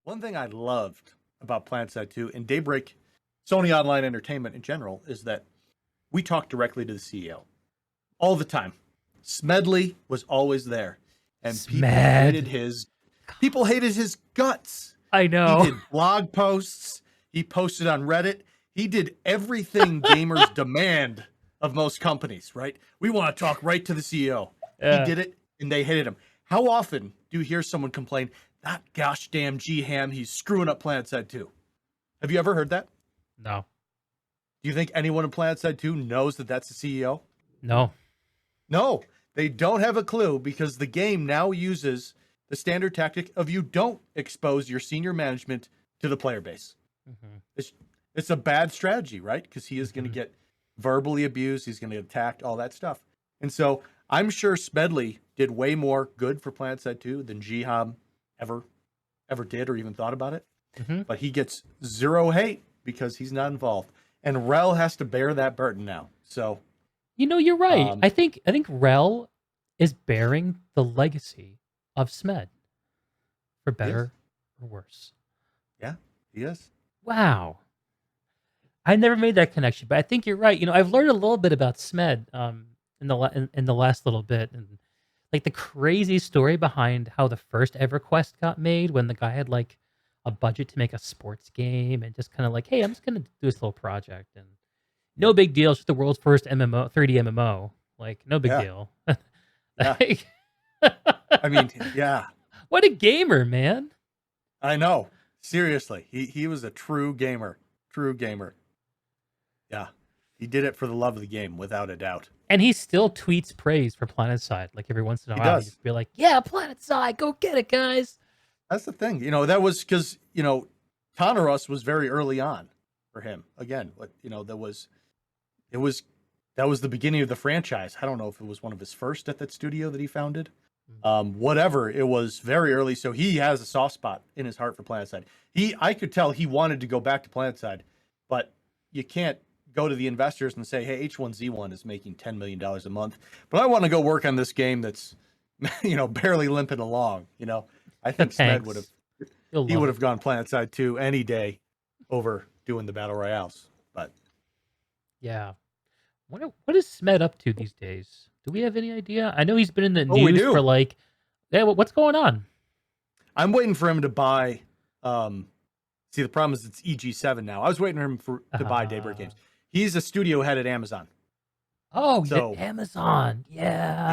One thing I loved about Planetside 2 and Daybreak, Sony Online Entertainment in general, is that we talk directly to the CEO all the time. Smedley was always there, and Smed. people hated his guts. I He know. did blog posts. He posted on Reddit. He did everything gamers demand of most companies, right? We want to talk right to the CEO. He Yeah. did it, and they hated him. How often do you hear someone complain, that gosh damn G-Ham, he's screwing up Planetside 2? Have you ever heard that? No. Do you think anyone in Planetside 2 knows that that's the CEO? No. No, they don't have a clue because the game now uses the standard tactic of you don't expose your senior management to the player base. Mm-hmm. It's a bad strategy, right? Because he is going to Mm-hmm. get verbally abused. He's going to get attacked, all that stuff. And so I'm sure Smedley did way more good for Planetside 2 than Jiham ever did or even thought about it. Mm-hmm. But he gets zero hate because he's not involved. And Rel has to bear that burden now. So You're right. um, I think Rel is bearing the legacy of Smed, for he is. better or worse. Yeah, he is. Wow. I never made that connection, but I think you're right. I've learned a little bit about Smed in the last little bit, and like the crazy story behind how the first ever Quest got made when the guy had like a budget to make a sports game and just kind of like, hey, I'm just gonna do this little project and no big deal. It's just the world's first MMO, 3D MMO. Like no big Yeah, deal. yeah. Like, I mean, yeah, what a gamer, man! I know. Seriously, he was a true gamer. True gamer. Yeah, he did it for the love of the game, without a doubt. And he still tweets praise for Planetside. Like every once in a He while, he'd does. be like, "Yeah, Planetside, go get it, guys." That's the thing. That was because Tonoros was very early on for him. Again, it was that was the beginning of the franchise. I don't know if it was one of his first at that studio that he founded. Whatever, it was very early, so he has a soft spot in his heart for Planetside. I could tell he wanted to go back to Planetside, but you can't go to the investors and say, "Hey, H1Z1 is making $10 million a month, but I want to go work on this game that's, barely limping along." I The think Smed tanks, you'll he love would it. have gone Planetside 2 any day over doing the battle royales. But Yeah. What is Smed up to these days? Do we have any idea? I know he's been in the oh, we news for do. like, yeah. What's going on? I'm waiting for him to buy. See, the problem is it's EG7 now. I was waiting for him to buy Daybreak Uh, Games. He's a studio head at Amazon. oh, he's at So Amazon. yeah.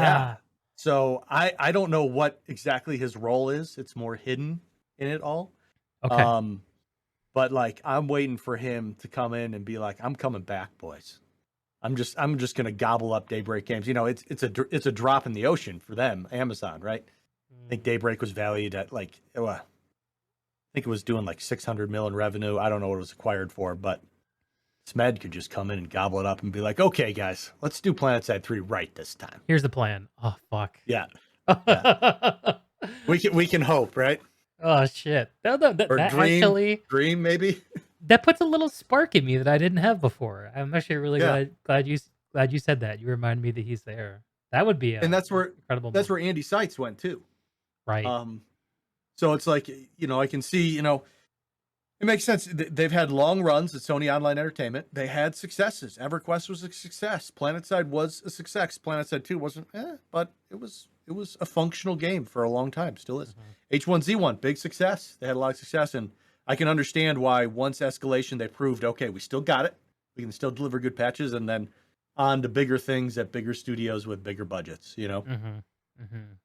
Yeah. So I don't know what exactly his role is. It's more hidden in it all. Okay. Um, but like I'm waiting for him to come in and be like, I'm coming back, boys. I'm just gonna gobble up Daybreak Games. It's a drop in the ocean for them, Amazon, right? I think Daybreak was valued at like I think it was doing like 600 million revenue. I don't know what it was acquired for, but Smed could just come in and gobble it up and be like, "Okay, guys, let's do Planetside 3 right this time." Here's the plan. Oh fuck. Yeah, yeah. We can hope, right? Oh shit. No, no, that, Or that actually dream maybe. that puts a little spark in me that I didn't have before. I'm actually really Yeah, glad you said that. You remind me that he's there. That would be and a that's where incredible that's where moment. Andy Seitz went too. Right. Um, so it's like I can see it makes sense. They've had long runs at Sony Online Entertainment. They had successes. EverQuest was a success. Planetside was a success. Planetside 2 wasn't, but it was a functional game for a long time. Still is. Mhm. H1Z1, big success. They had a lot of success, and I can understand why once escalation they proved, okay, we still got it. We can still deliver good patches, and then on to bigger things at bigger studios with bigger budgets. Mhm. Mhm.